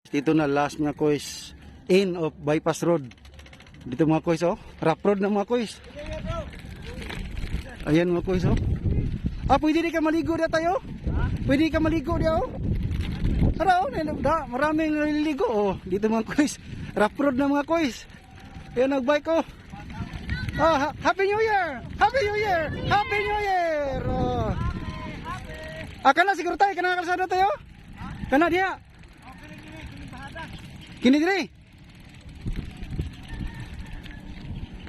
Dito na last mga kois, in of bypass road. Dito mga kois, oh, rough road na mga kois. Ayan mga kois, oh. Pwede di ka maligo na tayo? Pwede ka maligo na, oh. Tara, oh, maraming naliligo, oh. Dito mga kois, rough road na mga kois. Ayan nagbike, oh. Happy New Year! Happy New Year! Happy New Year! Oh. Kana siguro tayo, kana kalsada tayo? Kana dia? Kini dire?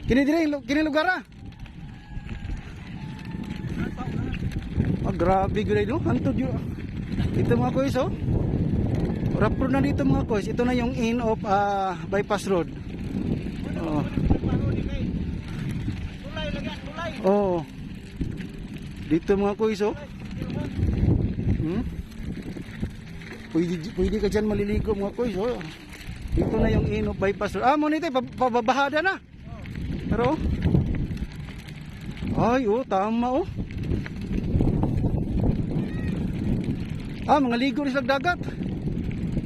Kini lugar ah? Grabe gulay no? Hantod yun. Ito mga kois, oh. Rough road na dito mga kois. Ito na yung in of bypass road. Oh. Oh. Dito mga kois, oh. Pwede ka dyan maliligo mga kois, oh. Dito na yung in of bypass road. Mo nito, pababahada na. Pero ay, oh, tama, oh. Mga ligo ni sila dagat.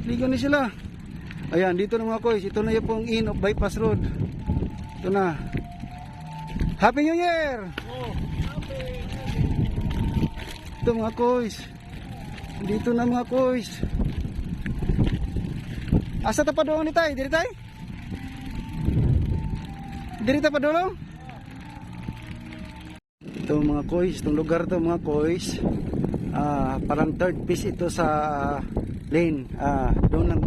Ligo ni sila. Ayan, dito na mga kois. Ito na yung pong in of bypass road. Ito na. Happy New Year! Ito mga kois. Dito na mga kois. Asa ta pa doon ni tay? Diri tay? Diri ta pa doon? Ito mga kois, itong lugar to mga kois. Parang third piece ito sa lane. Doon lang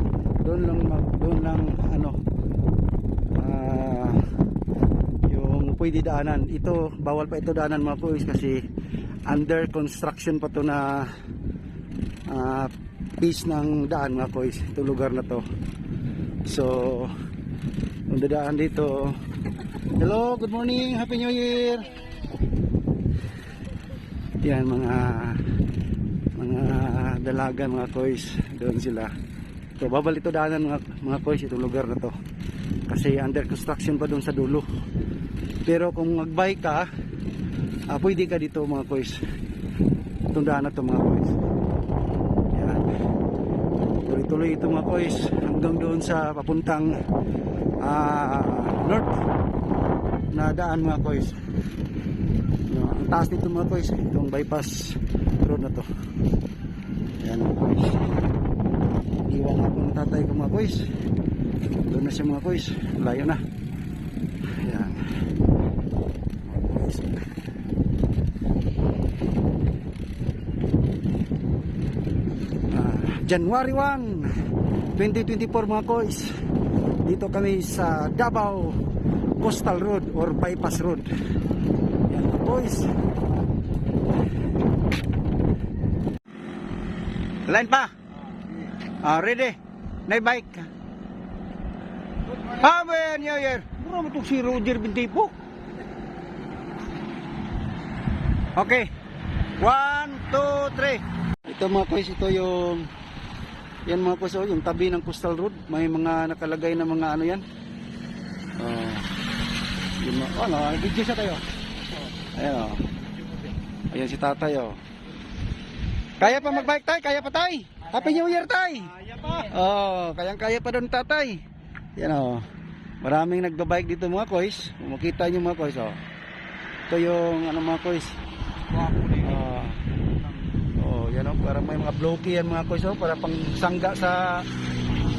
ano, yung pwede daanan. Ito bawal pa ito daanan mga kois kasi under construction pa to na piece ng daan mga kois. Ito lugar na to. So kung dadaan dito. Hello, good morning, Happy New Year. Yan mga dalaga mga kois, doon sila. So babal ito daanan mga kois, itong lugar na to. Kasi under construction pa doon sa dulo. Pero kung magbike ka, pwede ka dito mga kois. Itong daan na to mga kois. Yan. Tuloy-tuloy ito mga kois hanggang doon sa papuntang north na daan mga kois. Ang taas nito mga kois, itong bypass road na to. Yan mga kois. Iwan ako ng tatay ko mga kois. Doon na siya mga kois. Layo na. Yan mga kois. January 1 2024 mga kois. Dito kami sa Davao Coastal Road or Bypass Road. Yan mga kois. Line pa? Ready? Na-bike? Happy New Year! Mura mo itong si Roger Bintipo. Okay. 1, 2, 3. Ito mga kois, ito yung yan mga kois, yung tabi ng Coastal Road. May mga nakalagay na mga ano yan. Video siya tayo. Ayan, ayan si tatay, oh. Kaya pa magbike tay? Kaya pa tay? Happy New Year tay? Kaya pa. Kayang-kaya pa doon tatay. Yan, oh. Maraming nagbabike dito mga kois. Makita nyo mga kois, oh. Ito yung ano mga kois. Yan, oh. Parang may mga blocky yan mga kois, oh. Para pang sangga sa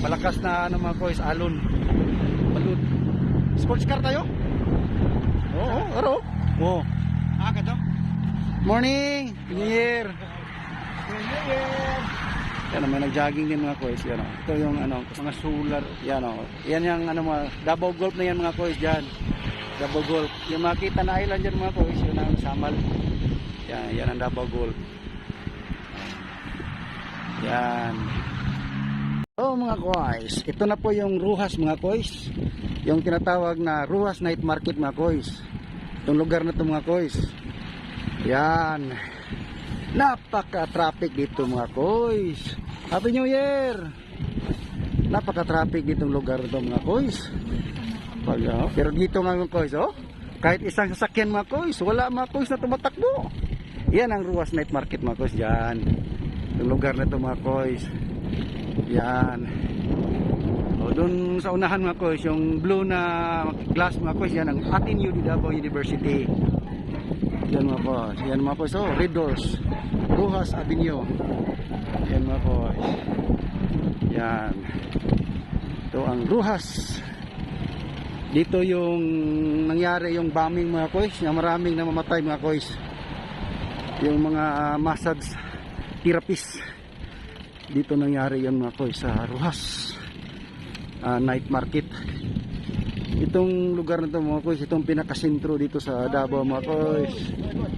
malakas na ano mga kois, alon. Balud. Sports car tayo? Oo, aro. Oo. Kato. Morning. New Year. New Year. Yan, may nag-jogging din mga kois. Yan, oh. Ito yung ano, mga solar. Yan, oh. Yan yung ano, mga Davao Golf na yan mga kois dyan. Davao Golf. Yung makita na island dyan mga kois, yun ang Samal. Yan, yan ang Davao Golf. Yan. So mga kois, ito na po yung Ruhas mga kois. Yung tinatawag na Ruhas Night Market mga kois. Itong lugar na ito mga kois. Yan. Napaka-traffic dito mga kois. Happy New Year. Napaka-traffic ditong lugar ito mga kois. Pero dito mga kois, oh, kahit isang sasakyan mga kois, wala mga kois na tumatakbo. Yan ang Ruhas Night Market mga kois. Yan. Yung lugar na ito mga kois. Yan. doon sa unahan mga koys, yung blue na glass mga koys, yan ang Ateneo de Davao University. Yan mga koys. Yan mga koys. Oh, Red Doors. Rojas Avenue. Yan mga koys. Yan. Ito ang Rojas. Dito yung nangyari yung bombing mga koys. Yung maraming namamatay mga koys. Yung mga massage therapist. Dito nangyari yun mga koys sa Rojas. Night market. Itong lugar na ito mga koys, itong pinakasentro dito sa Davao mga koys.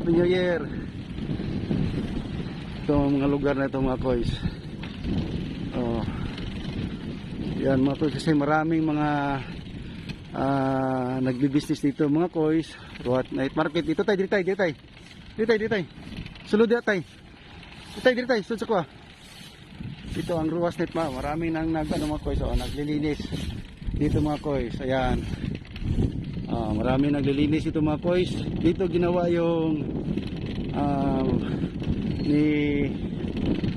New Year. Itong mga lugar na ito mga koys. Oh. Yan mga koys, kasi maraming mga nagbi-business dito mga koys. Night market. Dito tayo, dito tayo, dito tayo. Dito tayo, dito tayo. Sulod dito tayo. Dito tayo, dito tayo. Sulod sa kuha. Dito ang Ruas Net maraming nang mga koys, naglilinis dito mga koys. Ayan, maraming naglilinis dito mga koys. Dito ginawa yung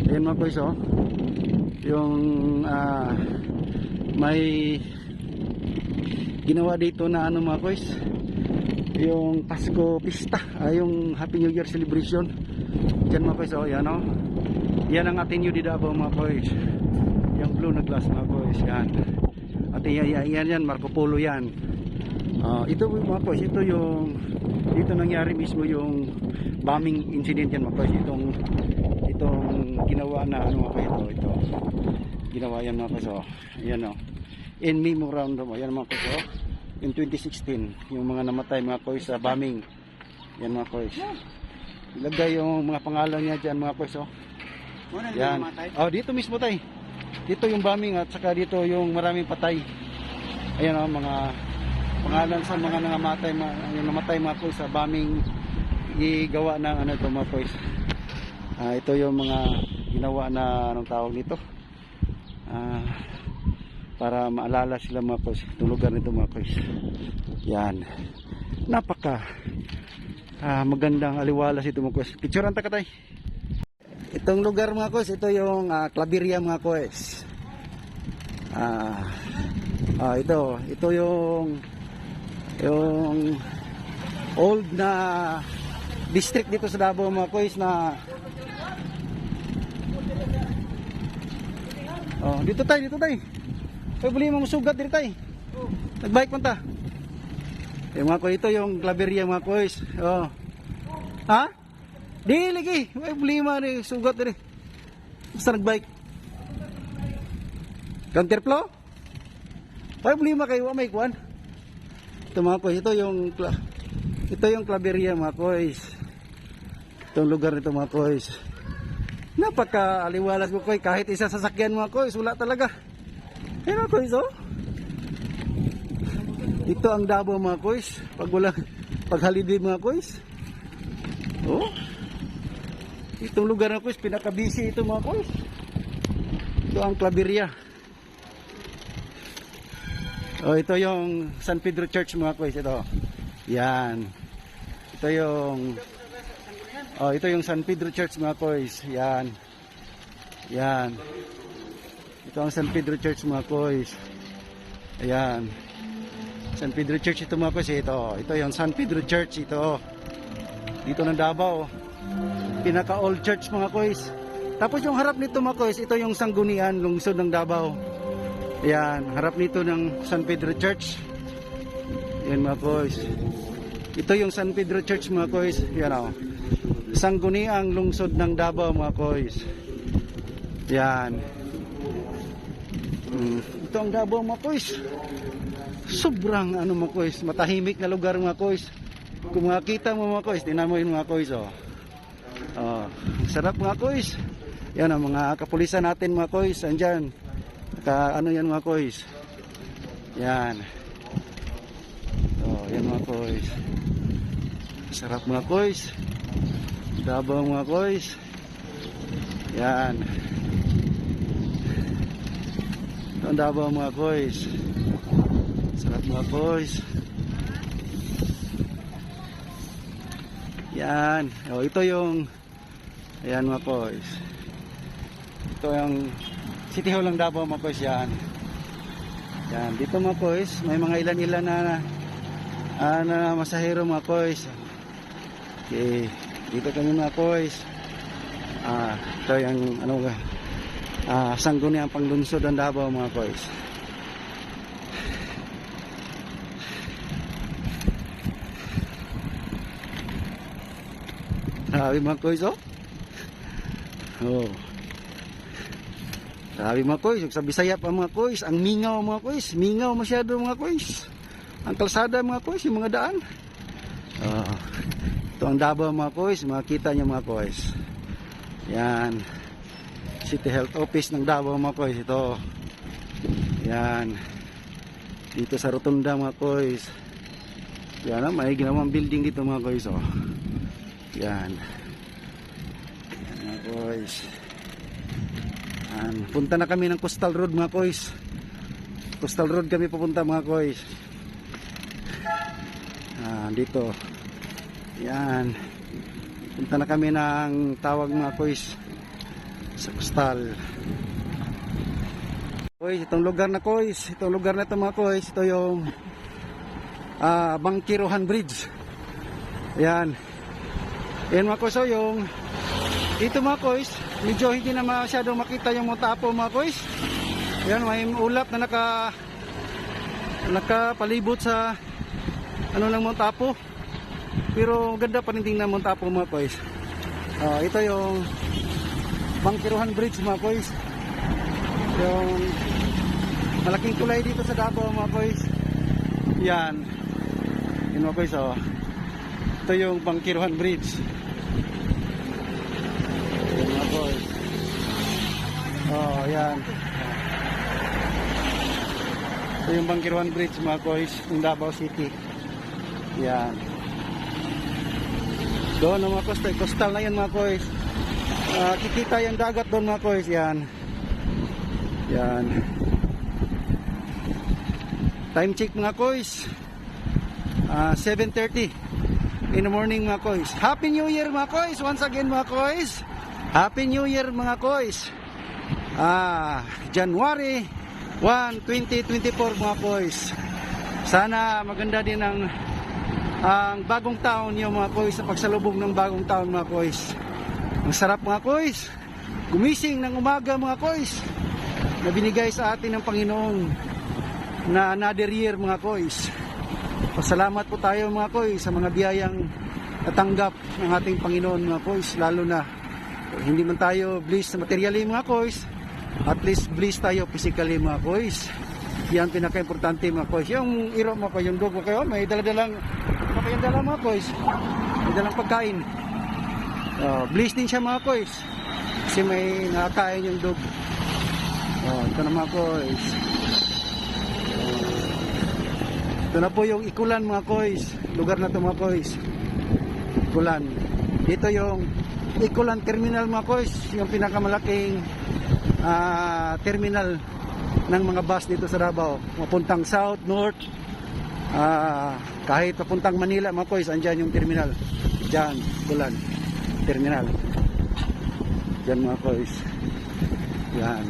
ayan mga koys, yung may ginawa dito na mga koys, yung Pasko Pista, yung Happy New Year celebration. Diyan mga koys, yan yan ang Ateneo de Davao mga koys. Yung blue na glass mga koys. Yan. At yan, Marco Polo yan. Ito mga koys, ito yung dito nangyari mismo yung bombing incident yan mga koys. Itong ginawa na mga koys, ito. Ginawa yan mga koys. Yan in memorandum. Yan mga koys. In 2016, yung mga namatay mga koys sa bombing. Yan mga koys. Ilagay yung mga pangalan niya dyan mga koys. Yan. Dito mismo tayo. Dito yung bombing at saka dito yung maraming patay. Ayan mga pangalan sa mga namatay, yung namatay mga koys sa bombing igawa ng ito mga koys. Ito yung mga ginawa na anong tawag nito. Para maalala sila mga koys. Itong lugar nito mga koys. Yan. Napaka magandang aliwalas ito mga koys. Picturean ta ka tayo. Itong lugar mga koys, ito yung Claveria mga koys. Ito yung old na district dito sa Davao mga koys na dito tayo. Ay buli mo sugat dito tayo. Nagbike man ta. Mga koys, ito yung Claveria mga koys. Ha? Di lagi, may problema ni sugat din. Basta nagbike. Counterflow? May problema kayo, may kuan. Ito mga koys, ito yung Claveria mga koys. Itong lugar nito mga koys. Napaka-aliwalas ko koy, kahit isa sasakyan mga koys, wala talaga. Ayan mga koys, Ito ang Davao mga koys, pag holiday mga koys. Itong lugar na koys, pinaka-busy ito mga koys. Ito ang Claveria. Ito yung San Pedro Church mga koys, ito. Yan. Ito yung San Pedro Church mga koys. Yan. Ito ang San Pedro Church mga koys. Ayan. San Pedro Church ito mga koys, ito. Ito yung San Pedro Church ito. Dito ng Davao. Pinaka old church mga koys. Tapos yung harap nito mga koys, ito yung Sanggunian, lungsod ng Davao. Ayan, harap nito ng San Pedro Church. Yan mga koys. Ito yung San Pedro Church mga koys. Yan Sangguniang lungsod ng Davao mga koys. Yan. Ito ang Davao mga koys. Sobrang mga koys, matahimik na lugar mga koys. Kung makita mo mga koys, tinan mo yun mga koys sarap mga koys. Yan ang mga kapulisan natin mga koys. Andyan. Yan mga koys. Yan. Yan mga koys. Sarap mga koys. Davao mga koys. Yan. Ito ang Davao mga koys. Sarap mga koys. Yan. Ito yung ayan mga koys. Ito yung City Hall ng Davao mga koys. Yan. Yan, dito mga kois, may mga ilan-ilan na masahero mga kois. Okay, dito kami mga kois. Ito yung sangguniang panglunsod ng Davao mga kois. Grabe mga kois, oh. Oh. Grabe mga kois, sa Bisaya pa mga kois, ang mingaw mga kois, mingaw masyado mga kois. Ang kalsada mga kois, yung mga daan. Ito ang Davao mga kois, makita nyo mga kois. Yan. City Health Office ng Davao mga kois, ito. Yan. Dito sa Rotunda mga kois. Yan, may ginawang building dito mga kois, oh. Yan. Yan mga kois. Yan. Punta na kami ng Coastal Road mga kois. Coastal Road kami pupunta mga kois. Dito. Yan. Punta na kami ng tawag mga kois sa Coastal. Kois, itong lugar na kois. Itong lugar na ito mga kois. Ito yung Bangkirohan Bridge. Yan. Yan mga kois, yung dito mga kois, medyo hindi na masyadong makita yung Montapo mga kois. Yan, may ulap na nakapalibot sa ng Montapo. Pero ganda pa rin tingnan Montapo mga kois. Ito yung Bangkirohan Bridge mga kois. Yung malaking tulay dito sa Davao mga kois. Yan. Yan mga kois, oh. Ito yung Bangkirohan Bridge. Yan mga kois. Yan. Ito yung Bangkirohan Bridge mga kois ng Davao City. Yan. Doon ang mga coastal. Coastal na yan mga kois. Kikita yung dagat doon mga kois. Yan. Yan. Time check mga kois. 7:30 in the morning mga kois. Happy New Year mga kois. Once again mga kois. Happy New Year mga kois. January 1, 2024 mga kois. Sana maganda din ang bagong taon niyo mga kois sa pagsalubong ng bagong taon mga kois. Ang sarap mga kois. Gumising ng umaga mga kois na binigay sa atin ng Panginoon na another year mga kois. Pasalamat po tayo mga kois sa mga biyayang natanggap ng ating Panginoon mga kois. Lalo na hindi man tayo blessed sa materially mga kois, at least blessed tayo physically mga kois. Yan pinaka-importante mga kois. Yung iro mo pa yung dog mo kayo, may dala-dalang mga kois. May dalang pagkain. Blessed din siya mga kois. Kasi may nakakain yung dog. Ito na mga kois. Ito na po yung Ikulan mga kois. Lugar na ito mga kois. Ikulan. Dito yung Ikulan Terminal mga kois. Yung pinakamalaking terminal ng mga bus dito sa Davao. Mapuntang South, North. Kahit papuntang Manila mga kois, andyan yung terminal. Diyan, Ikulan Terminal. Diyan mga kois. Yan.